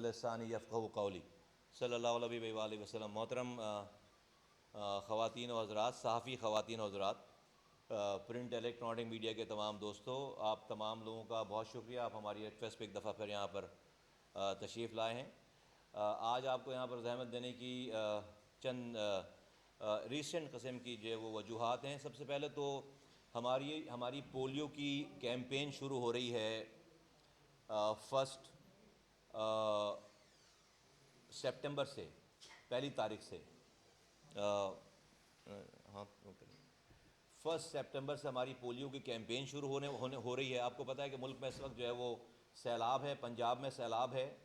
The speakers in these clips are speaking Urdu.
بلسانی یفقہوا قولی صلی اللہ علیہ وآلہ وسلم۔ محترم خواتین و حضرات، صحافی خواتین و حضرات، پرنٹ الیکٹرانک میڈیا کے تمام دوستوں، آپ تمام لوگوں کا بہت شکریہ، آپ ہماری ریڈ فیسٹ پہ ایک دفعہ پھر یہاں پر تشریف لائے ہیں۔ آج آپ کو یہاں پر زحمت دینے کی چند ریسنٹ قسم کی جو وہ وجوہات ہیں۔ سب سے پہلے تو ہماری پولیو کی کیمپین شروع ہو رہی ہے 1 سپٹمبر سے، 1 تاریخ سے 1 سپٹمبر سے ہماری پولیو کی کیمپین شروع ہو رہی ہے۔ آپ کو پتہ ہے کہ ملک میں اس وقت جو ہے وہ سیلاب ہے، پنجاب میں سیلاب ہے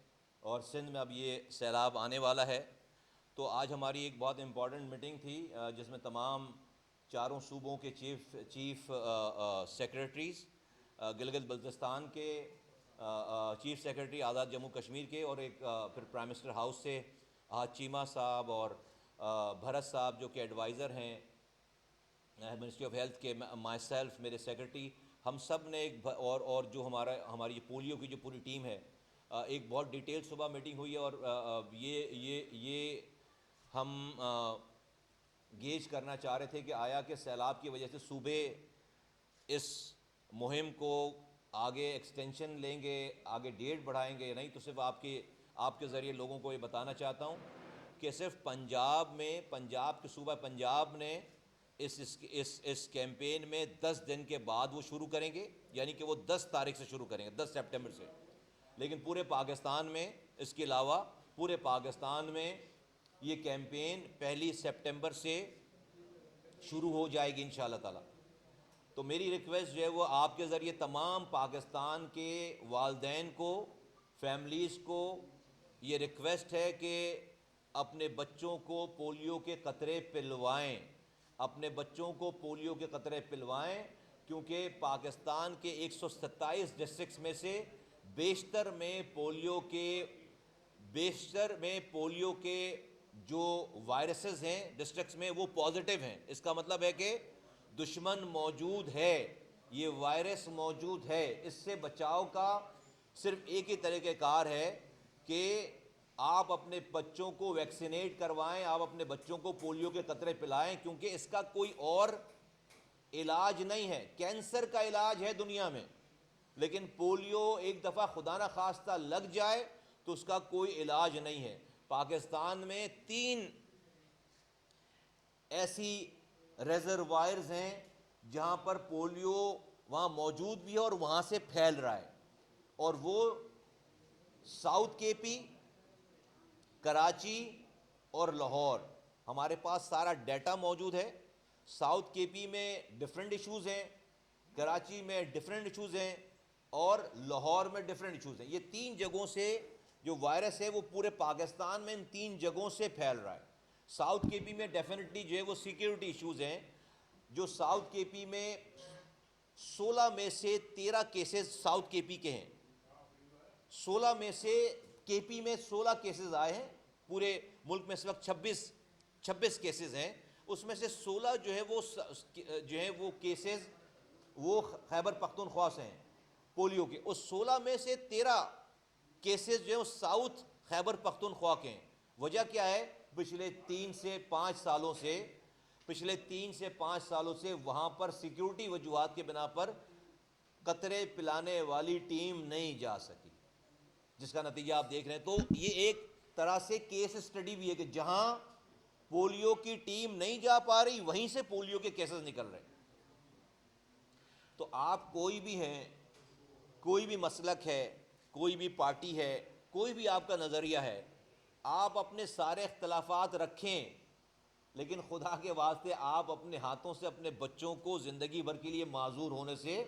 اور سندھ میں اب یہ سیلاب آنے والا ہے۔ تو آج ہماری ایک بہت امپورٹنٹ میٹنگ تھی جس میں تمام چاروں صوبوں کے چیف سیکریٹریز، گلگت بلتستان کے چیف سیکریٹری آزاد جموں کشمیر کے، اور ایک پھر پرائم منسٹر ہاؤس سے چیمہ صاحب اور بھرت صاحب جو کہ ایڈوائزر ہیں منسٹری آف ہیلتھ کے، مائی سیلف، میرے سیکریٹری، ہم سب نے ایک اور جو ہماری پولیو کی جو پوری ٹیم ہے، ایک بہت ڈیٹیل صبح میٹنگ ہوئی ہے۔ اور یہ ہم گیج کرنا چاہ رہے تھے کہ آیا کہ سیلاب کی وجہ سے صوبے اس مہم کو آگے ایکسٹینشن لیں گے، آگے ڈیٹ بڑھائیں گے یا نہیں۔ تو صرف آپ کے ذریعے لوگوں کو یہ بتانا چاہتا ہوں کہ صرف پنجاب کے صوبہ پنجاب نے اس کیمپین میں 10 دن کے بعد وہ شروع کریں گے، یعنی کہ وہ 10 تاریخ سے شروع کریں گے، 10 سپٹمبر سے۔ لیکن پورے پاکستان میں اس کے علاوہ پورے پاکستان میں یہ کیمپین 1 سپٹمبر سے شروع ہو جائے گی انشاءاللہ تعالی۔ تو میری ریکویسٹ جو ہے وہ آپ کے ذریعے تمام پاکستان کے والدین کو، فیملیز کو یہ ریکویسٹ ہے کہ اپنے بچوں کو پولیو کے قطرے پلوائیں، اپنے بچوں کو پولیو کے قطرے پلوائیں، کیونکہ پاکستان کے 127 ڈسٹرکٹس میں سے بیشتر میں پولیو کے جو وائرسز ہیں ڈسٹرکٹس میں وہ پازیٹیو ہیں۔ اس کا مطلب ہے کہ دشمن موجود ہے، یہ وائرس موجود ہے۔ اس سے بچاؤ کا صرف ایک ہی طریقہ کار ہے کہ آپ اپنے بچوں کو ویکسینیٹ کروائیں، آپ اپنے بچوں کو پولیو کے قطرے پلائیں، کیونکہ اس کا کوئی اور علاج نہیں ہے۔ کینسر کا علاج ہے دنیا میں، لیکن پولیو ایک دفعہ خدا نہ خواستہ لگ جائے تو اس کا کوئی علاج نہیں ہے۔ پاکستان میں 3 ایسی ریزروائرز ہیں جہاں پر پولیو وہاں موجود بھی ہے اور وہاں سے پھیل رہا ہے، اور وہ ساؤتھ کے پی، کراچی اور لاہور۔ ہمارے پاس سارا ڈیٹا موجود ہے۔ ساؤتھ کے پی میں ڈیفرنٹ ایشوز ہیں، کراچی میں ڈیفرنٹ ایشوز ہیں اور لاہور میں ڈیفرنٹ ایشوز ہیں۔ یہ 3 جگہوں سے جو وائرس ہے وہ پورے پاکستان میں ان 3 جگہوں سے پھیل رہا ہے۔ ساؤتھ کے پی میں ڈیفینیٹلی جو ہے وہ سیکیورٹی ایشوز ہیں، جو ساؤتھ کے پی میں 16 میں سے 13 کیسز ساؤتھ کے پی کے ہیں۔ 16 میں سے کے پی میں 16 کیسز آئے ہیں، پورے ملک میں اس وقت 26 کیسز ہیں، اس میں سے 16 جو ہے وہ کیسز وہ خیبر پختونخوا سے ہیں پولیو کے۔ اس 16 میں سے 13 کیسز جو ہیں وہ ساؤتھ خیبر پختونخوا کے ہیں۔ وجہ کیا ہے؟ پچھلے 3 سے 5 سالوں سے وہاں پر سیکیورٹی وجوہات کے بنا پر قطرے پلانے والی ٹیم نہیں جا سکی، جس کا نتیجہ آپ دیکھ رہے ہیں۔ تو یہ ایک طرح سے کیس اسٹڈی بھی ہے کہ جہاں پولیو کی ٹیم نہیں جا پا رہی وہیں سے پولیو کے کیسز نکل رہے ہیں۔ تو آپ کوئی بھی ہیں، کوئی بھی مسلک ہے، کوئی بھی پارٹی ہے، کوئی بھی آپ کا نظریہ ہے، آپ اپنے سارے اختلافات رکھیں، لیکن خدا کے واسطے آپ اپنے ہاتھوں سے اپنے بچوں کو زندگی بھر کے لیے معذور ہونے سے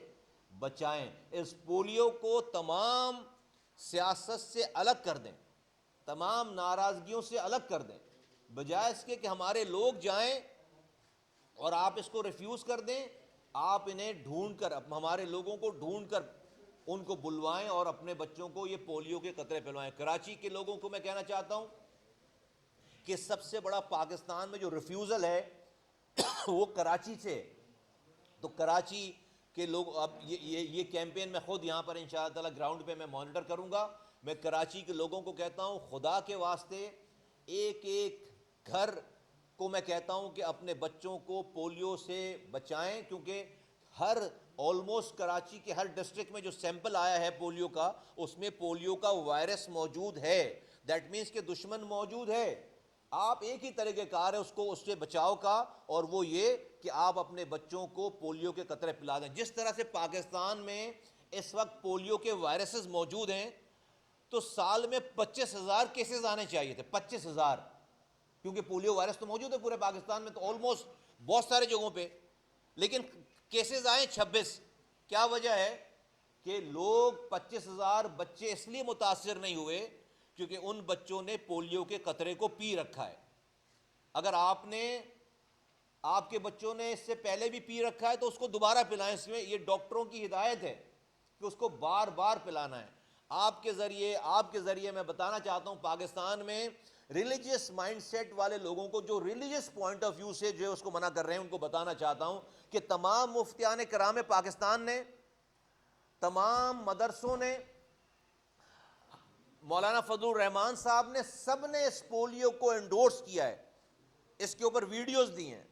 بچائیں۔ اس پولیو کو تمام سیاست سے الگ کر دیں، تمام ناراضگیوں سے الگ کر دیں، بجائے اس کے کہ ہمارے لوگ جائیں اور آپ اس کو ریفیوز کر دیں۔ آپ انہیں ڈھونڈ کر، ہمارے لوگوں کو ڈھونڈ کر ان کو بلوائیں اور اپنے بچوں کو یہ پولیو کے قطرے پلوائیں۔ کراچی کے لوگوں کو میں کہنا چاہتا ہوں کہ سب سے بڑا پاکستان میں جو ریفیوزل ہے وہ کراچی سے۔ تو کراچی کے لوگ اب یہ کیمپین میں خود یہاں پر انشاءاللہ تعالی گراؤنڈ پہ میں مانیٹر کروں گا، میں کراچی کے لوگوں کو کہتا ہوں خدا کے واسطے ایک ایک گھر کو میں کہتا ہوں کہ اپنے بچوں کو پولیو سے بچائیں، کیونکہ ہر آلموسٹ کراچی کے ہر ڈسٹرکٹ میں جو سیمپل آیا ہے پولیو کا، اس میں پولیو کا وائرس موجود ہے. دیٹ مینس کہ دشمن موجود ہے. آپ ایک ہی طریقہ کار ہے اس سے بچاؤ کا، اور وہ یہ کہ آپ اپنے بچوں کو پولیو کے قطرے پلا دیں. جس طرح سے پاکستان میں اس وقت پولیو کے وائرسز موجود ہیں تو سال میں 25,000 کیسز آنے چاہیے تھے، 25,000، کیونکہ پولیو وائرس تو موجود ہے پورے پاکستان میں تو آلموسٹ بہت سارے جگہوں پہ، لیکن کیسز آئے 26. کیا وجہ ہے کہ لوگ 25,000 بچے اس لیے متاثر نہیں ہوئے کیونکہ ان بچوں نے پولیو کے قطرے کو پی رکھا ہے. اگر آپ کے بچوں نے اس سے پہلے بھی پی رکھا ہے تو اس کو دوبارہ پلائیں. اس میں یہ ڈاکٹروں کی ہدایت ہے کہ اس کو بار بار پلانا ہے. آپ کے ذریعے میں بتانا چاہتا ہوں پاکستان میں ریلیجیس مائنڈ سیٹ والے لوگوں کو جو ریلیجیس پوائنٹ آف ویو سے جو اس کو منع کر رہے ہیں ان کو بتانا چاہتا ہوں کہ تمام مفتیان کرام پاکستان نے، تمام مدرسوں نے، مولانا فضل الرحمان صاحب نے، سب نے اس پولیو کو انڈورس کیا ہے، اس کے اوپر ویڈیوز دی ہیں،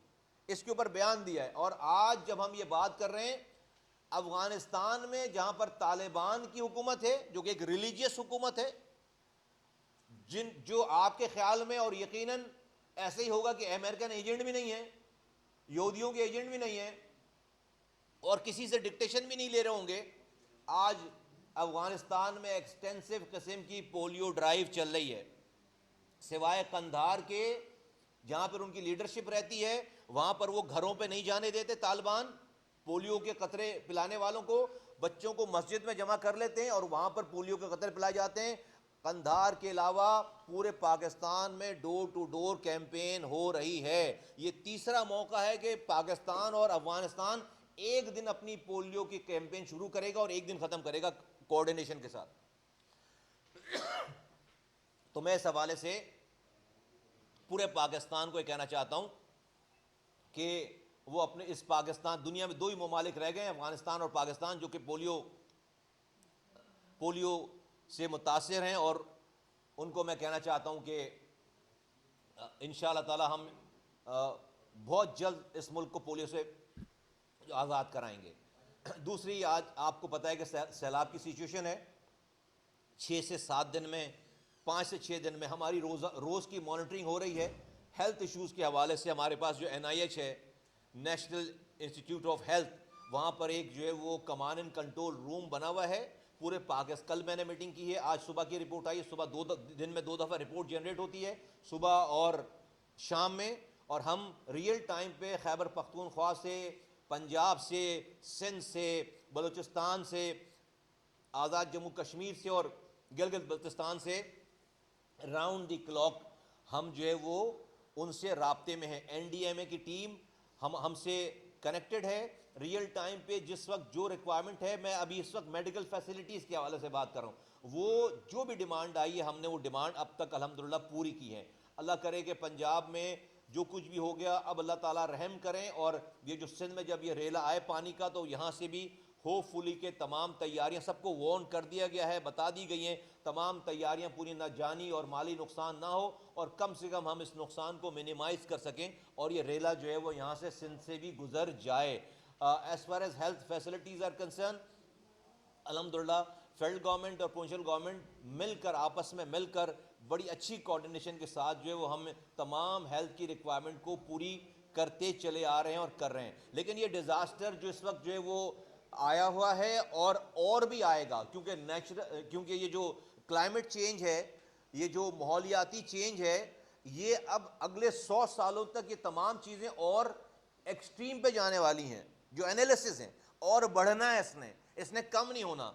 اس کے اوپر بیان دیا ہے. اور آج جب ہم یہ بات کر رہے ہیں افغانستان میں جہاں پر طالبان کی حکومت ہے جو کہ ایک ریلیجیس حکومت ہے، جو آپ کے خیال میں اور یقیناً ایسے ہی ہوگا کہ امریکن ایجنٹ بھی نہیں ہے، یہودیوں کے ایجنٹ بھی نہیں ہے، اور کسی سے ڈکٹیشن بھی نہیں لے رہے ہوں گے. آج افغانستان میں ایکسٹینسو قسم کی پولیو ڈرائیو چل رہی ہے. سوائے قندھار کے جہاں پر ان کی لیڈرشپ رہتی ہے وہاں پر وہ گھروں پہ نہیں جانے دیتے طالبان. پولیو کے قطرے پلانے والوں کو، بچوں کو مسجد میں جمع کر لیتے ہیں اور وہاں پر پولیو کے قطرے پلائے جاتے ہیں. قندھار کے علاوہ پورے پاکستان میں ڈور ٹو ڈور کیمپین ہو رہی ہے. یہ تیسرا موقع ہے کہ پاکستان اور افغانستان ایک دن اپنی پولیو کی کیمپین شروع کرے گا اور ایک دن ختم کرے گا کوآرڈینیشن کے ساتھ. تو میں اس حوالے سے پورے پاکستان کو یہ کہنا چاہتا ہوں کہ وہ اپنے اس پاکستان، دنیا میں دو ہی ممالک رہ گئے ہیں افغانستان اور پاکستان جو کہ پولیو سے متاثر ہیں، اور ان کو میں کہنا چاہتا ہوں کہ انشاءاللہ تعالی ہم بہت جلد اس ملک کو پولیو سے آزاد کرائیں گے. دوسری، آج آپ کو پتہ ہے کہ سیلاب کی سچویشن ہے. 6 سے 7 دن میں، 5 سے 6 دن میں ہماری روز کی مانیٹرنگ ہو رہی ہے. ہیلتھ ایشوز کے حوالے سے ہمارے پاس جو NIH ہے، نیشنل انسٹیٹیوٹ آف ہیلتھ، وہاں پر ایک جو ہے وہ کمان اینڈ کنٹرول روم بنا ہوا ہے پورے پاکستان. کل میں نے میٹنگ کی ہے، آج صبح کی رپورٹ آئی ہے. صبح دن میں 2 دفعہ رپورٹ جنریٹ ہوتی ہے، صبح اور شام میں، اور ہم ریئل ٹائم پہ خیبر پختونخوا سے، پنجاب سے، سندھ سے، بلوچستان سے، آزاد جموں کشمیر سے اور گلگت بلتستان سے راؤنڈ دی کلاک ہم جو ہے وہ ان سے رابطے میں ہیں. NDMA کی ٹیم ہم سے کنیکٹڈ ہے ریئل ٹائم پہ. جس وقت جو ریکوائرمنٹ ہے، میں ابھی اس وقت میڈیکل فیسلٹیز کے حوالے سے بات کر رہا ہوں، وہ جو بھی ڈیمانڈ آئی ہے ہم نے وہ ڈیمانڈ اب تک الحمدللہ پوری کی ہے. اللہ کرے کہ پنجاب میں جو کچھ بھی ہو گیا اب اللہ تعالیٰ رحم کریں، اور یہ جو سندھ میں جب یہ ریلا آئے پانی کا تو یہاں سے بھی ہوپ فلی کے تمام تیاریاں سب کو وارن کر دیا گیا ہے، بتا دی گئی ہیں، تمام تیاریاں پوری، نہ جانی اور مالی نقصان نہ ہو، اور کم سے کم ہم اس نقصان کو منیمائز کر سکیں اور یہ ریلا جو ہے وہ یہاں سے سندھ سے بھی گزر جائے. As far as health facilities are concern, الحمدللہ فیڈرل گورنمنٹ اور پروونشل گورنمنٹ مل کر، آپس میں مل کر بڑی اچھی کوآرڈینیشن کے ساتھ جو ہے وہ ہم تمام ہیلتھ کی ریکوائرمنٹ کو پوری کرتے چلے آ رہے ہیں اور کر رہے ہیں. لیکن یہ ڈیزاسٹر جو اس وقت جو ہے وہ آیا ہوا ہے اور بھی آئے گا، کیونکہ یہ جو کلائمیٹ چینج ہے، یہ جو ماحولیاتی چینج ہے، یہ اب اگلے 100 سالوں تک یہ تمام چیزیں اور ایکسٹریم پہ جانے والی ہیں. جو انالیسز ہیں، اور بڑھنا ہے، اس نے کم نہیں ہونا.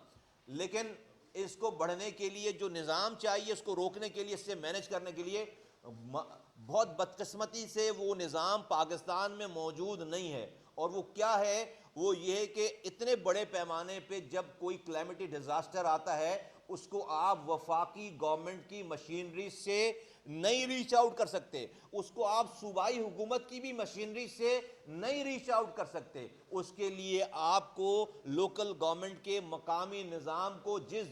لیکن اس کو بڑھنے کے لیے جو نظام چاہیے، اس کو روکنے کے لیے، اس سے مینج کرنے کے لیے بہت بدقسمتی سے وہ نظام پاکستان میں موجود نہیں ہے. اور وہ کیا ہے؟ وہ یہ ہے کہ اتنے بڑے پیمانے پہ جب کوئی کلائمیٹی ڈیزاسٹر آتا ہے اس کو آپ وفاقی گورنمنٹ کی مشینری سے نہیں ریچ آؤٹ کر سکتے، اس کو آپ صوبائی حکومت کی بھی مشینری سے نہیں ریچ آؤٹ کر سکتے. اس کے لیے آپ کو لوکل گورنمنٹ کے مقامی نظام کو جس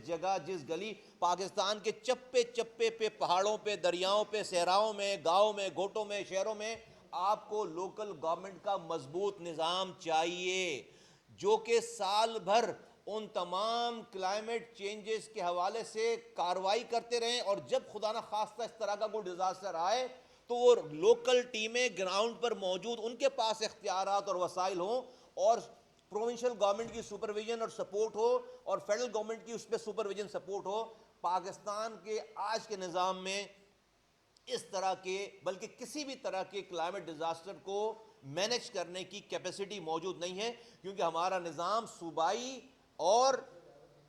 جگہ جس گلی پاکستان کے چپے چپے پہ، پہاڑوں پہ، دریاؤں پہ، صحراؤں میں، گاؤں میں، گھوٹوں میں، شہروں میں آپ کو لوکل گورنمنٹ کا مضبوط نظام چاہیے جو کہ سال بھر ان تمام کلائمیٹ چینجز کے حوالے سے کارروائی کرتے رہیں، اور جب خدا نہ خواستہ اس طرح کا کوئی ڈیزاسٹر آئے تو وہ لوکل ٹیمیں گراؤنڈ پر موجود، ان کے پاس اختیارات اور وسائل ہوں، اور پروونشل گورنمنٹ کی سپرویژن اور سپورٹ ہو، اور فیڈرل گورنمنٹ کی اس پہ سپرویژن سپورٹ ہو. پاکستان کے آج کے نظام میں اس طرح کے، بلکہ کسی بھی طرح کے کلائمیٹ ڈیزاسٹر کو مینیج کرنے کی کیپیسٹی موجود نہیں ہے، کیونکہ ہمارا نظام صوبائی اور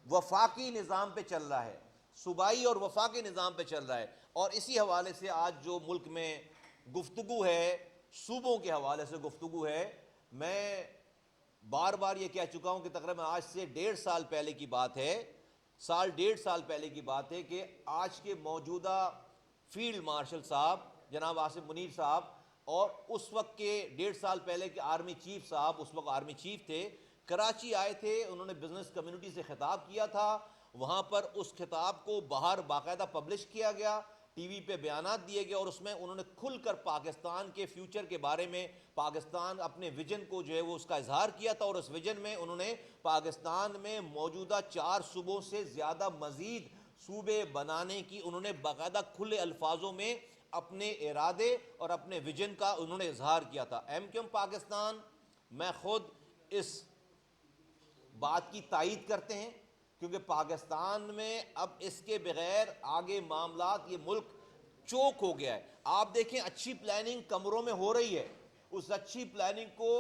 وفاقی نظام پہ چل رہا ہے، صوبائی اور وفاقی نظام پہ چل رہا ہے. اور اسی حوالے سے آج جو ملک میں گفتگو ہے، صوبوں کے حوالے سے گفتگو ہے. میں بار بار یہ کہہ چکا ہوں کہ تقریباً آج سے 1.5 سال پہلے کی بات ہے، 1.5 سال پہلے کی بات ہے کہ آج کے موجودہ فیلڈ مارشل صاحب جناب آصف منیر صاحب، اور اس وقت کے 1.5 سال پہلے کے آرمی چیف صاحب، اس وقت آرمی چیف تھے، کراچی آئے تھے. انہوں نے بزنس کمیونٹی سے خطاب کیا تھا، وہاں پر اس خطاب کو باہر باقاعدہ پبلش کیا گیا، ٹی وی پہ بیانات دیے گئے، اور اس میں انہوں نے کھل کر پاکستان کے فیوچر کے بارے میں، پاکستان اپنے ویژن کو جو ہے وہ اس کا اظہار کیا تھا. اور اس ویژن میں انہوں نے پاکستان میں موجودہ 4 صوبوں سے زیادہ مزید صوبے بنانے کی انہوں نے باقاعدہ کھلے الفاظوں میں اپنے ارادے اور اپنے ویژن کا انہوں نے اظہار کیا تھا. ایم کیو ایم پاکستان، میں خود اس بات کی تائید کرتے ہیں، کیونکہ پاکستان میں اب اس کے بغیر آگے معاملات، یہ ملک چوک ہو گیا ہے. آپ دیکھیں اچھی پلاننگ کمروں میں ہو رہی ہے، اس اچھی پلاننگ کو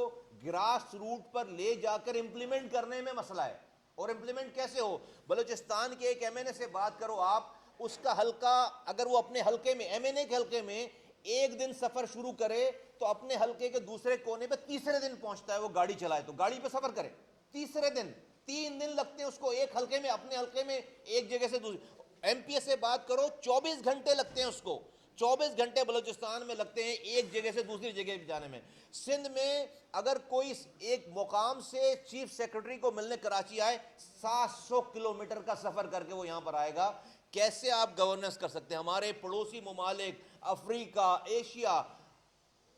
گراس روٹ پر لے جا کر امپلیمنٹ کرنے میں مسئلہ ہے. اور امپلیمنٹ کیسے ہو؟ بلوچستان کے ایک ایم این اے سے بات کرو آپ، اس کا حلقہ اگر وہ اپنے حلقے میں، ایم این اے کے حلقے میں ایک دن سفر شروع کرے تو اپنے حلقے کے دوسرے کونے پہ تیسرے دن پہنچتا ہے. وہ گاڑی چلائے تو گاڑی پہ سفر کرے تیسرے دن، 3 دن لگتے ہیں اس کو ایک حلقے میں، اپنے حلقے میں ایک جگہ سے دوسری. ایم پی اے سے بات کرو 24 گھنٹے لگتے ہیں اس کو، 24 گھنٹے بلوچستان میں لگتے ہیں ایک جگہ سے دوسری جگہ جانے میں. سندھ میں اگر کوئی ایک مقام سے چیف سیکرٹری کو ملنے کراچی آئے، 700 کلومیٹر کا سفر کر کے وہ یہاں پر آئے گا. کیسے آپ گورننس کر سکتے ہیں؟ ہمارے پڑوسی ممالک افریقہ، ایشیا،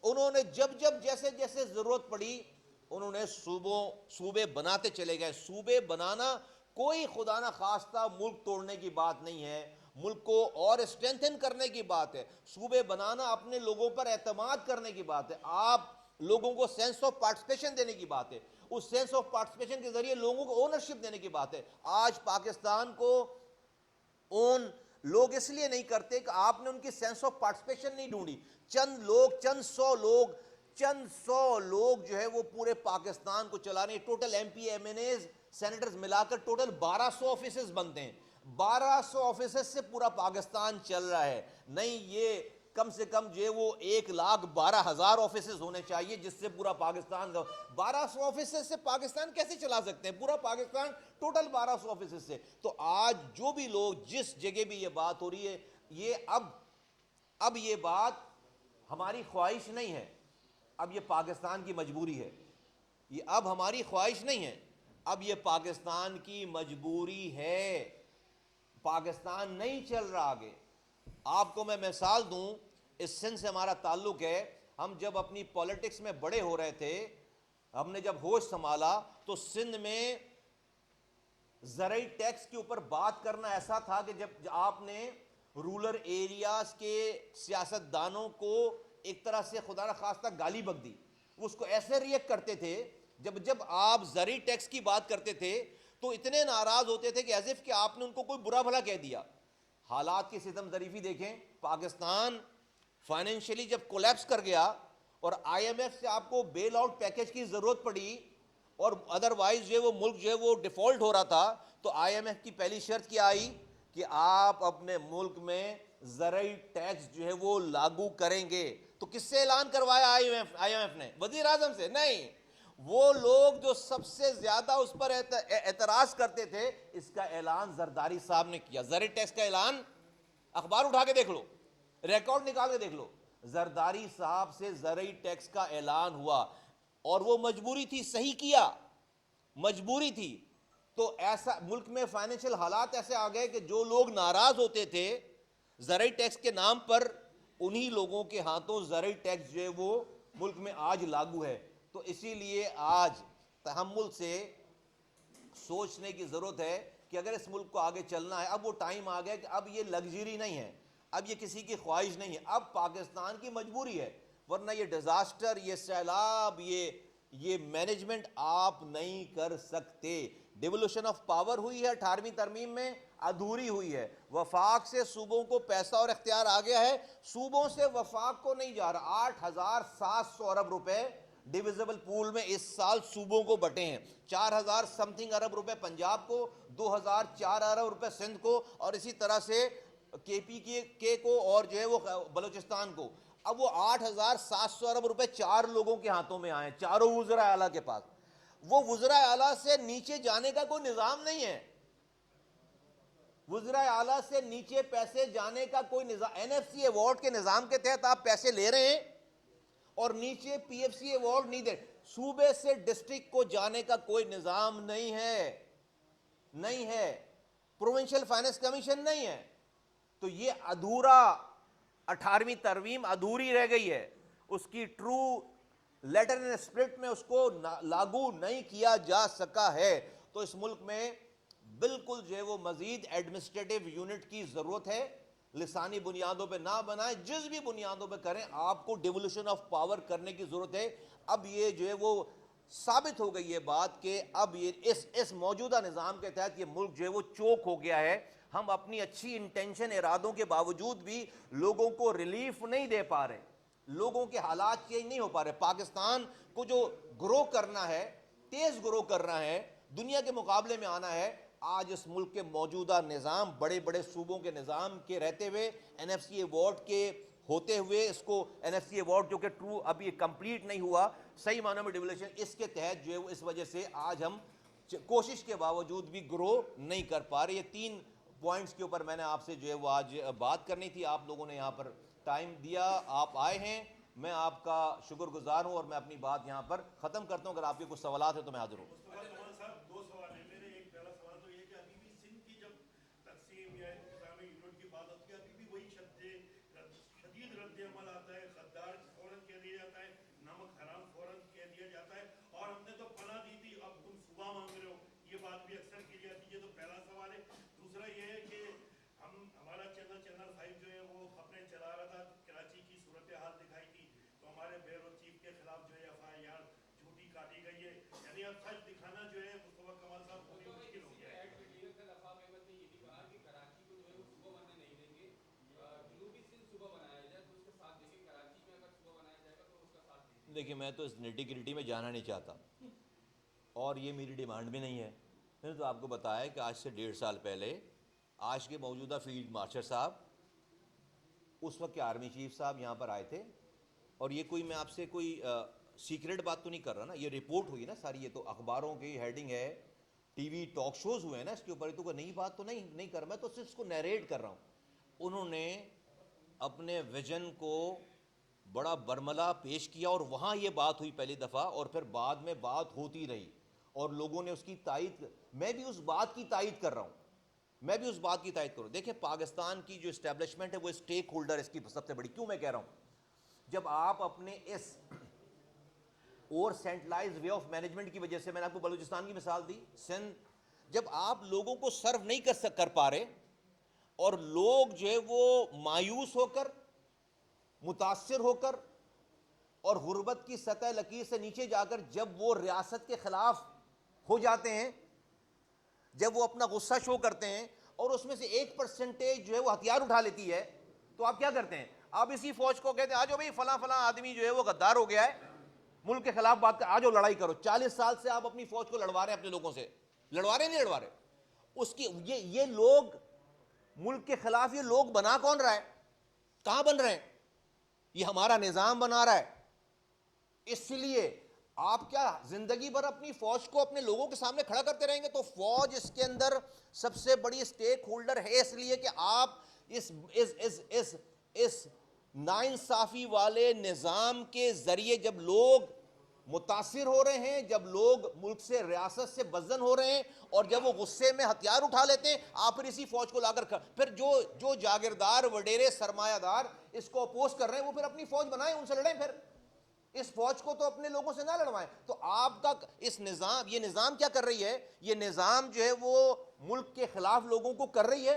انہوں نے جب جیسے جیسے ضرورت پڑی انہوں نے صوبے بناتے چلے گئے. صوبے بنانا کوئی خدا نہ خواستہ ملک توڑنے کی بات نہیں ہے، ملک کو اور اسٹرینتھن کرنے کی بات ہے. صوبے بنانا اپنے لوگوں پر اعتماد کرنے کی بات ہے، آپ لوگوں کو سینس آف پارٹیسپیشن دینے کی بات ہے، اس سینس آف پارٹیسپیشن کے ذریعے لوگوں کو اونرشپ دینے کی بات ہے. آج پاکستان کو اون لوگ اس لیے نہیں کرتے کہ آپ نے ان کی سینس آف پارٹیسپیشن نہیں ڈھونڈی. چند لوگ، چند سو لوگ جو ہے وہ پورے پاکستان کو چلا رہے ہیں. Total M P, M N as, senators ملا کر ٹوٹل 1200 آفیسز بنتے ہیں. 1200 آفیسز سے پورا پاکستان چل رہا ہے. نہیں، یہ کم سے کم جو ہے وہ 1,12,000 آفیسز ہونے چاہیے جس سے پورا پاکستان. 1200 آفیسز سے پاکستان کیسے چلا سکتے ہیں؟ پورا پاکستان ٹوٹل 1200 آفیسز سے. تو آج جو بھی لوگ جس جگہ بھی یہ بات ہو رہی ہے، یہ اب یہ بات ہماری خواہش نہیں ہے، اب یہ پاکستان کی مجبوری ہے. یہ اب ہماری خواہش نہیں ہے، اب یہ پاکستان کی مجبوری ہے. پاکستان نہیں چل رہا آگے. آپ کو میں مثال دوں، اس سندھ سے ہمارا تعلق ہے. ہم جب اپنی پولیٹکس میں بڑے ہو رہے تھے، ہم نے جب ہوش سنبھالا تو سندھ میں زرعی ٹیکس کے اوپر بات کرنا ایسا تھا کہ جب آپ نے رولر ایریاز کے سیاست دانوں کو ایک طرح سے خدا نہ خواستہ گالی بک دی، وہ اس کو ایسے ریئیکٹ کرتے تھے. جب آپ زرعی ٹیکس کی بات کرتے تھے تو اتنے ناراض ہوتے تھے کہ ایز اف کہ آپ نے ان کو کوئی برا بھلا کہہ دیا. حالات کی ستم ظریفی دیکھیں. پاکستان فائنینشلی جب کولیپس کر گیا اور آئی ایم ایف سے آپ کو بیل آؤٹ پیکج کی ضرورت پڑی اور ادروائز جو ہے وہ ملک جو ہے وہ ڈیفالٹ ہو رہا تھا، تو آئی ایم ایف کی پہلی شرط کیا آئی کہ آپ اپنے ملک میں زرعی ٹیکس جو ہے وہ لاگو کریں گے. تو کس سے اعلان کروایا آئی ایم ایف نے؟ وزیر اعظم سے نہیں. وہ لوگ جو سب سے زیادہ اس پر اعتراض کرتے تھے، اس کا اعلان زرداری صاحب نے کیا. زرعی ٹیکس کا اعلان اخبار اٹھا کے دیکھ لو، ریکارڈ نکال کے دیکھ لو، زرداری صاحب سے زرعی ٹیکس کا اعلان ہوا. اور وہ مجبوری تھی، صحیح کیا، مجبوری تھی. تو ایسا ملک میں فائنینشیل حالات ایسے آ گئے کہ جو لوگ ناراض ہوتے تھے زرعی ٹیکس کے نام پر، انہی لوگوں کے ہاتھوں زرعی ٹیکس جو ہے وہ ملک میں آج لاگو ہے. تو اسی لیے آج تحمل سے سوچنے کی ضرورت ہے کہ اگر اس ملک کو آگے چلنا ہے، اب وہ ٹائم آ گیا کہ اب یہ لگژری نہیں ہے، اب یہ کسی کی خواہش نہیں ہے، اب پاکستان کی مجبوری ہے. ورنہ یہ ڈیزاسٹر، یہ سیلاب، یہ مینجمنٹ آپ نہیں کر سکتے. ڈیولوشن آف پاور ہوئی ہے 18ویں ترمیم میں، ادھوری ہوئی ہے. وفاق سے صوبوں کو پیسہ اور اختیار آ گیا ہے، صوبوں سے وفاق کو نہیں جا رہا. 8,700 ارب روپے ڈیویزبل پول میں اس سال صوبوں کو بٹے ہیں. 4,000 سمتھنگ ارب روپے پنجاب کو، 2,004 ارب روپے سندھ کو، اور اسی طرح سے کے پی کے کو اور جو ہے وہ بلوچستان کو. اب وہ 8,700 ارب روپے 4 لوگوں کے ہاتھوں میں آئے ہیں، چاروں وزراء اعلیٰ کے پاس. وہ وزراء اعلیٰ سے نیچے جانے کا کوئی نظام نہیں ہے، وزراء اعلیٰ سے نیچے پیسے جانے کا کوئی نظام. این ایف سی ایوارڈ کے نظام کے تحت آپ پیسے لے رہے ہیں اور نیچے پی ایف سی ایوارڈ نہیں دے. صوبے سے ڈسٹرکٹ کو جانے کا کوئی نظام نہیں ہے، نہیں ہے. پروونشل فائنانس کمیشن نہیں ہے. تو یہ ادھورا 18ویں ترمیم ادھوری رہ گئی ہے. اس کی ٹرو لیٹر اینڈ اسپرٹ میں اس کو لاگو نہیں کیا جا سکا ہے. تو اس ملک میں بالکل جو ہے وہ مزید ایڈمنسٹریٹو یونٹ کی ضرورت ہے. لسانی بنیادوں پہ نہ بنائیں، جس بھی بنیادوں پہ کریں، آپ کو ڈیولوشن آف پاور کرنے کی ضرورت ہے. اب یہ جو ہے وہ ثابت ہو گئی ہے بات کہ اب یہ اس موجودہ نظام کے تحت یہ ملک جو ہے وہ چوک ہو گیا ہے. ہم اپنی اچھی انٹینشن ارادوں کے باوجود بھی لوگوں کو ریلیف نہیں دے پا رہے، لوگوں کے حالات چینج نہیں ہو پا رہے. پاکستان کو جو گرو کرنا ہے، تیز گرو کرنا ہے، دنیا کے مقابلے میں آنا ہے، آج اس ملک کے موجودہ نظام، بڑے بڑے صوبوں کے نظام کے رہتے ہوئے، این ایف سی ایوارڈ کے ہوتے ہوئے، اس کو این ایف سی ایوارڈ جو کہ ٹرو اب یہ کمپلیٹ نہیں ہوا صحیح معنوں میں ڈیولوشن، اس کے تحت جو ہے وہ اس وجہ سے آج ہم کوشش کے باوجود بھی گرو نہیں کر پا رہے. یہ 3 پوائنٹس کے اوپر میں نے آپ سے جو ہے وہ آج بات کرنی تھی. آپ لوگوں نے یہاں پر ٹائم دیا، آپ آئے ہیں، میں آپ کا شکر گزار ہوں، اور میں اپنی بات یہاں پر ختم کرتا ہوں. اگر آپ کے کچھ سوالات ہیں تو میں حاضر ہوں. دیکھیے، میں تو اس نیٹی گریٹی میں جانا نہیں چاہتا، اور یہ میری ڈیمانڈ بھی نہیں ہے. میں نے تو آپ کو بتایا کہ آج سے 1.5 سال پہلے آج کے موجودہ فیلڈ مارشل صاحب، اس وقت کے آرمی چیف صاحب یہاں پر آئے تھے. اور یہ کوئی، میں آپ سے کوئی سیکرٹ بات تو نہیں کر رہا نا، یہ رپورٹ ہوئی نا ساری، یہ تو اخباروں کی ہیڈنگ ہے، ٹی وی ٹاک شوز ہوئے ہیں نا اس کے اوپر. تو کوئی نئی بات تو نہیں کر رہا، میں تو صرف اس کو نیریٹ کر رہا ہوں. انہوں نے اپنے ویژن کو بڑا برملا پیش کیا، اور وہاں یہ بات ہوئی پہلی دفعہ، اور پھر بعد میں بات ہوتی رہی، اور لوگوں نے اس کی تائید. میں بھی اس بات کی تائید کر رہا ہوں، میں بھی اس بات کی تائید کروں. دیکھیں، پاکستان کی جو اسٹیبلشمنٹ ہے وہ اسٹیک ہولڈر اس کی سب سے بڑی. کیوں میں کہہ رہا ہوں؟ جب آپ اپنے اس اور سینٹرلائز وے آف مینجمنٹ کی وجہ سے، میں نے آپ کو بلوچستان کی مثال دی، سندھ، جب آپ لوگوں کو سرو نہیں کر پا رہے، اور لوگ جو ہے وہ مایوس ہو کر، متاثر ہو کر، اور غربت کی سطح لکیر سے نیچے جا کر جب وہ ریاست کے خلاف ہو جاتے ہیں، جب وہ اپنا غصہ شو کرتے ہیں، اور اس میں سے 1% جو ہے وہ ہتھیار اٹھا لیتی ہے، تو آپ کیا کرتے ہیں؟ آپ اسی فوج کو کہتے ہیں آجو بھائی فلاں فلاں آدمی جو ہے وہ غدار ہو گیا ہے، ملک کے خلاف بات کر، آجو لڑائی کرو. 40 سال سے آپ اپنی فوج کو لڑوا رہے ہیں، اپنے لوگوں سے لڑوا رہے ہیں، نہیں لڑوا رہے؟ اس کی یہ لوگ ملک کے خلاف، یہ لوگ بنا کون رہا ہے؟ کہاں بن رہے ہیں؟ یہ ہمارا نظام بنا رہا ہے. اس لیے آپ کیا زندگی بھر اپنی فوج کو اپنے لوگوں کے سامنے کھڑا کرتے رہیں گے؟ تو فوج اس کے اندر سب سے بڑی اسٹیک ہولڈر ہے، اس لیے کہ آپ اس ناانصافی والے نظام کے ذریعے جب لوگ متاثر ہو رہے ہیں، جب لوگ ملک سے، ریاست سے بدزن ہو رہے ہیں، اور جب وہ غصے میں ہتھیار اٹھا لیتے ہیں، آپ پھر اسی فوج کو لا کر پھر جو جاگیردار وڈیرے سرمایہ دار اس کو اپوز کر رہے ہیں، وہ پھر اپنی فوج بنائیں، ان سے لڑیں، پھر اس فوج کو تو اپنے لوگوں سے نہ لڑوائیں۔ تو آپ کا اس نظام، یہ نظام کیا کر رہی ہے؟ یہ نظام جو ہے وہ ملک کے خلاف لوگوں کو کر رہی ہے،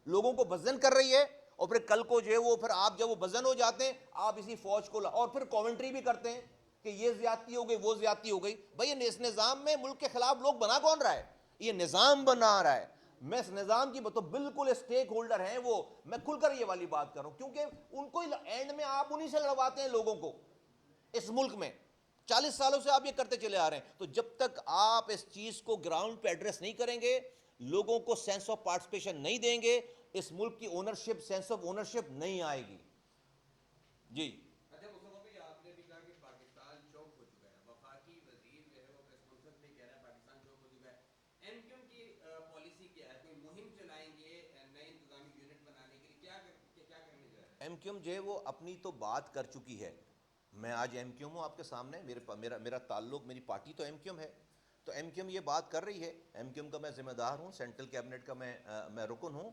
لوگوں کو بزن کر رہی ہے، اور پھر کل کو جو ہے وہ پھر آپ جب وہ بزن ہو جاتے ہیں، آپ اسی فوج کو اور پھر کومنٹری بھی کرتے ہیں کہ یہ زیادتی ہو گئی، وہ زیادتی ہو گئی۔ بھئی اس نظام میں ملک کے خلاف لوگ بنا کون رہا ہے؟ یہ نظام بنا رہا ہے۔ میں اس نظام کی تو بالکل اسٹیک ہولڈر ہیں وہ، میں کھل کر یہ والی بات کر رہا ہوں، کیونکہ ان کو اینڈ میں آپ انہی سے لڑواتے ہیں لوگوں کو۔ اس ملک میں 40 سالوں سے آپ یہ کرتے چلے آ رہے ہیں، تو جب تک آپ اس چیز کو گراؤنڈ پہ ایڈریس نہیں کریں گے، لوگوں کو سینس آف پارٹیسپیشن نہیں دیں گے، اس ملک کی اونرشپ، سینس آف اونرشپ نہیں آئے گی۔ جی اچھا مصطفیٰ بھائی، آپ نے بھی کہا کہ پاکستان چوک ہو چکا ہے، وفاقی وزیر جو ہے وہ پریس کانفرنس میں کہہ رہا ہے پاکستان چوک ہو چکا ہے۔ ایم کیو ایم کی پالیسی کیا ہے؟ کوئی مہم چلائیں گے نئے انتظامی یونٹ بنانے کے لیے؟ کیا کرنے جا رہے ہیں؟ ایم کیو ایم جو ہے وہ اپنی تو بات کر چکی ہے۔ میں آج ایم کیو ایم ہوں آپ کے سامنے، میرا تعلق، میری پارٹی تو ایم کیو ایم ہے، تو ایم کیو ایم یہ بات کر رہی ہے۔ ایم کیو ایم کا میں ذمہ دار ہوں، سینٹرل کیبنٹ کا میں رکن ہوں،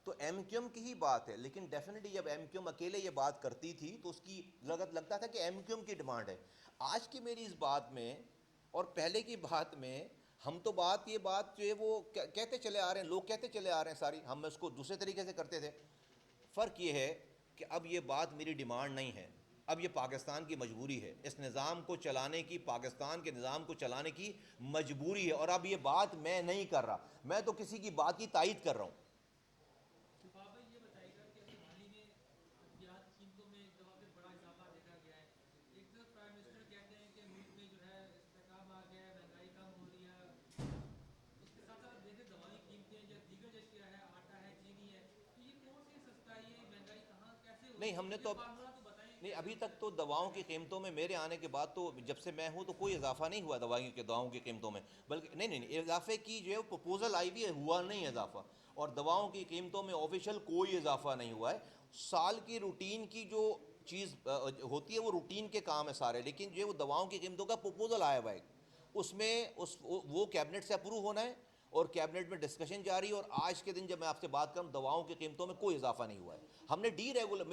تو ایم کیو ایم کی ہی بات ہے۔ لیکن ڈیفینیٹلی جب ایم کیو ایم اکیلے یہ بات کرتی تھی تو اس کی لگتا تھا کہ ایم کیو ایم کی ڈیمانڈ ہے۔ آج کی میری اس بات میں اور پہلے کی بات میں ہم تو یہ بات جو ہے وہ کہتے چلے آ رہے ہیں، لوگ کہتے چلے آ رہے ہیں ساری، ہم اس کو دوسرے طریقے سے کرتے تھے۔ فرق یہ ہے کہ اب یہ بات میری ڈیمانڈ نہیں ہے، اب یہ پاکستان کی مجبوری ہے، اس نظام کو چلانے کی، پاکستان کے نظام کو چلانے کی مجبوری ہے، اور اب یہ بات میں نہیں کر رہا، میں تو کسی کی بات کی تائید کر رہا ہوں۔ بابا یہ بتائیے گا کہ حال ہی میں ادویات قیمتوں میں ایک دفعہ پھر بڑا اضافہ دیکھا گیا ہے۔ ایک طرف پرائم منسٹر کہتے ہیں کہ ملک میں جو ہے استحکام آ گیا ہے، مہنگائی کم ہو رہی ہے، اس کے ساتھ ساتھ دیکھیں دوائی قیمتیں یا دیگر اشیاء ہے، آٹا ہے، چینی ہے، تو یہ کون سی سستا ہے؟ یہ مہنگائی کہاں کیسے ہو نہیں، رہی ہے؟ ہم نے یہ تو فارمولا تو بتائیں نہیں، کیسے ابھی ہو تک تو دواؤں کی قیمتوں میں میرے آنے کے بعد تو جب سے میں ہوں تو کوئی اضافہ نہیں ہوا دواؤں کی قیمتوں میں، بلکہ نہیں اضافے کی جو ہے پروپوزل آئی بھی ہے، ہوا نہیں اضافہ، اور دواؤں کی قیمتوں میں آفیشیل کوئی اضافہ نہیں ہوا ہے۔ سال کی روٹین کی جو چیز ہوتی ہے وہ روٹین کے کام ہے سارے، لیکن جو ہے وہ دواؤں کی قیمتوں کا پروپوزل آیا ہوا ہے، اس میں وہ کیبنٹ سے اپروو ہونا ہے، اور کیبنٹ میں ڈسکشن جاری ہے، اور آج کے دن جب میں آپ سے بات کروں دواؤں کی قیمتوں میں کوئی اضافہ نہیں ہوا ہے۔ ہم نے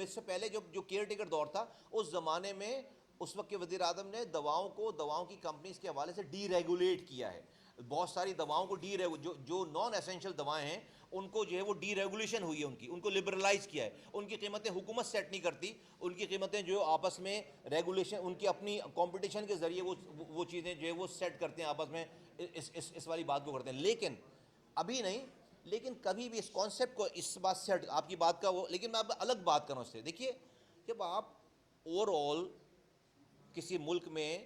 اس سے پہلے جو کیئر ٹیکر دور تھا اس زمانے میں اس وقت کے وزیر اعظم نے دواؤں کی کمپنیز کے حوالے سے ڈی ریگولیٹ کیا ہے، بہت ساری دواؤں کو جو نان ایسینشل دوائیں ہیں ان کو جو ہے وہ ڈی ریگولیشن ہوئی ہے، ان کو لبرلائز کیا ہے، ان کی قیمتیں حکومت سیٹ نہیں کرتی، ان کی قیمتیں جو آپس میں ریگولیشن، ان کی اپنی کمپٹیشن کے ذریعے وہ چیزیں جو ہے وہ سیٹ کرتے ہیں آپس میں، اس والی بات کو کرتے ہیں۔ لیکن ابھی نہیں، لیکن کبھی بھی اس کانسیپٹ کو، اس بات سے آپ کی بات کا وہ، لیکن میں اب الگ بات کروں اس سے۔ دیکھیے جب آپ اوور آل کسی ملک میں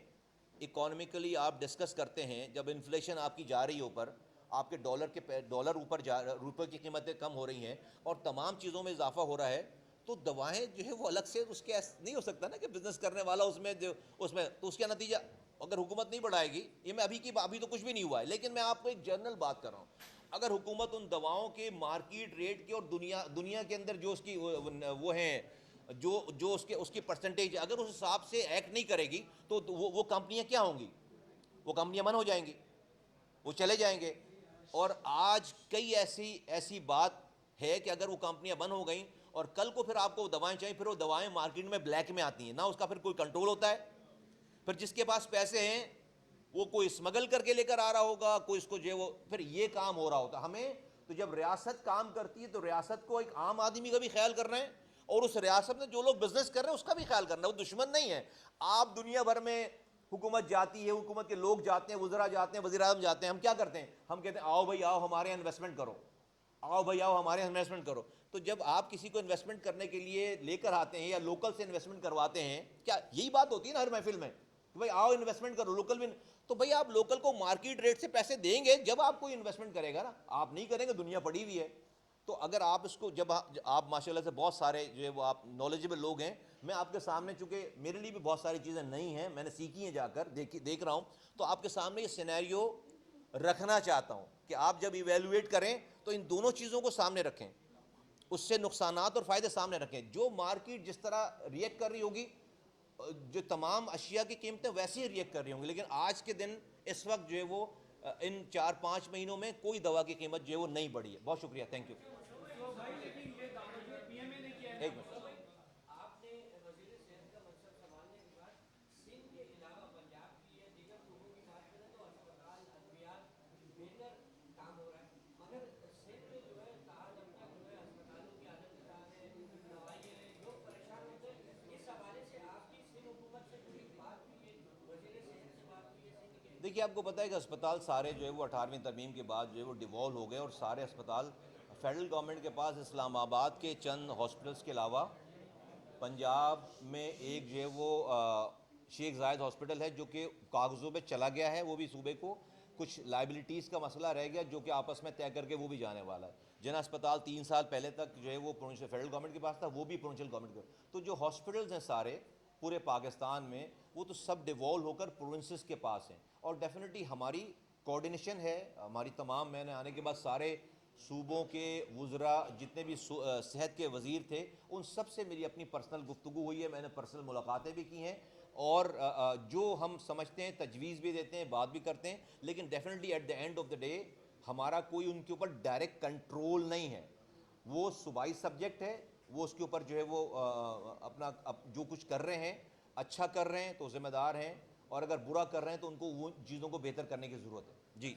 اکانومیکلی آپ ڈسکس کرتے ہیں، جب انفلیشن آپ کی جا رہی ہے اوپر، آپ کے ڈالر اوپر روپے کی قیمتیں کم ہو رہی ہیں اور تمام چیزوں میں اضافہ ہو رہا ہے، تو دوائیں جو ہے وہ الگ سے اس کے نہیں ہو سکتا نا کہ بزنس کرنے والا اس میں تو اس کا نتیجہ اگر حکومت نہیں بڑھائے گی، یہ میں ابھی تو کچھ بھی نہیں ہوا ہے، لیکن میں آپ کو ایک جنرل بات کر رہا ہوں، اگر حکومت ان دواؤں کے مارکیٹ ریٹ کی اور دنیا کے اندر جو اس کی وہ ہیں جو اس کی پرسنٹیج، اگر اس حساب سے ایکٹ نہیں کرے گی تو وہ کمپنیاں کیا ہوں گی؟ وہ کمپنیاں بند ہو جائیں گی، وہ چلے جائیں گے۔ اور آج کئی ایسی بات ہے کہ اگر وہ کمپنیاں بند ہو گئیں اور کل کو پھر آپ کو دوائیں چاہیے، پھر وہ دوائیں مارکیٹ میں بلیک میں آتی ہیں، نہ اس کا پھر کوئی کنٹرول ہوتا ہے، پھر جس کے پاس پیسے ہیں وہ کوئی اسمگل کر کے لے کر آ رہا ہوگا، کوئی اس کو جو ہے وہ پھر یہ کام ہو رہا ہوتا ہمیں۔ تو جب ریاست کام کرتی ہے تو ریاست کو ایک عام آدمی کا بھی خیال کرنا ہے، اور اس ریاست میں جو لوگ بزنس کر رہے ہیں اس کا بھی خیال کرنا ہے، وہ دشمن نہیں ہے۔ آپ دنیا بھر میں حکومت جاتی ہے، حکومت کے لوگ جاتے ہیں، وزراء جاتے ہیں، وزیر اعظم جاتے ہیں، ہم کیا کرتے ہیں؟ ہم کہتے ہیں آؤ بھائی آؤ ہمارے یہاں انویسٹمنٹ کرو، آؤ بھائی آؤ ہمارے یہاں انویسٹمنٹ کرو۔ تو جب آپ کسی کو انویسٹمنٹ کرنے کے لیے لے کر آتے ہیں یا لوکل سے انویسٹمنٹ کرواتے ہیں، کیا یہی بات ہوتی ہے نا ہر محفل میں کہ بھائی آؤ انویسٹمنٹ کرو، لوکل بھی، تو بھائی آپ لوکل کو مارکیٹ ریٹ سے پیسے دیں گے جب آپ کوئی انویسٹمنٹ کرے گا نا، آپ نہیں کریں گے، دنیا پڑی ہوئی ہے۔ تو اگر آپ اس کو جب آپ ماشاءاللہ سے بہت سارے جو ہے وہ آپ نالجبل لوگ ہیں، میں آپ کے سامنے چونکہ میرے لیے بھی بہت ساری چیزیں نئی ہیں، میں نے سیکھی ہیں جا کر دیکھ رہا ہوں، تو آپ کے سامنے یہ سینیریو رکھنا چاہتا ہوں کہ آپ جب ایویلویٹ کریں تو ان دونوں چیزوں کو سامنے رکھیں، اس سے نقصانات اور فائدے سامنے رکھیں. جو مارکیٹ جس طرح ریئیکٹ کر رہی ہوگی، جو تمام اشیاء کی قیمتیں ویسے ہی ریئیکٹ کر رہی ہوں گی، لیکن آج کے دن اس وقت جو ہے وہ ان 4-5 مہینوں میں کوئی دوا کی قیمت جو ہے وہ نہیں بڑھی ہے. بہت شکریہ، تھینک یو. ایک منٹ. آپ نے وزیر صحت کا منصب سنبھالنے کے بعد سندھ کے علاوہ پنجاب کی یا دیگر صوبوں کی بات کریں تو اسپتال ادویات بہتر کام ہو رہا ہے، مگر سندھ میں جو ہے تاج اب تک جو ہے اسپتالوں کی حالت خراب ہے، دوائیاں ہیں، لوگ پریشان ہوتے ہیں. اس حوالے سے آپ کی سندھ حکومت سے کوئی بات ہوئی ہے، وزیر صحت سے بات ہوئی ہے سندھ کے؟ دیکھیے آپ کو پتہ ہے کہ اسپتال سارے جو ہے وہ 18ویں ترمیم کے بعد جو ہے وہ ڈیوالو ہو گئے، اور سارے اسپتال فیڈرل گورنمنٹ کے پاس اسلام آباد کے چند ہاسپٹلس کے علاوہ پنجاب میں ایک جو ہے وہ شیخ زائد ہاسپٹل ہے جو کہ کاغذوں پہ چلا گیا ہے، وہ بھی صوبے کو کچھ لائبلٹیز کا مسئلہ رہ گیا جو کہ آپس میں طے کر کے وہ بھی جانے والا ہے. جنا اسپتال 3 سال پہلے تک جو ہے وہ فیڈرل گورنمنٹ کے پاس تھا، وہ بھی پروونشل گورنمنٹ کے پاس. تو جو ہاسپٹلز ہیں سارے پورے پاکستان میں، وہ تو سب ڈیوالو ہو کر پروونسز کے پاس ہیں. اور ڈیفینیٹلی ہماری کوارڈینیشن ہے، ہماری تمام، میں نے آنے کے بعد سارے صوبوں کے وزراء جتنے بھی صحت کے وزیر تھے ان سب سے میری اپنی پرسنل گفتگو ہوئی ہے، میں نے پرسنل ملاقاتیں بھی کی ہیں، اور جو ہم سمجھتے ہیں تجویز بھی دیتے ہیں، بات بھی کرتے ہیں، لیکن definitely at the end of the day ہمارا کوئی ان کے اوپر ڈائریکٹ کنٹرول نہیں ہے. وہ صوبائی سبجیکٹ ہے، وہ اس کے اوپر جو ہے وہ اپنا جو کچھ کر رہے ہیں اچھا کر رہے ہیں تو ذمہ دار ہیں، اور اگر برا کر رہے ہیں تو ان کو وہ چیزوں کو بہتر کرنے کی ضرورت ہے. جی.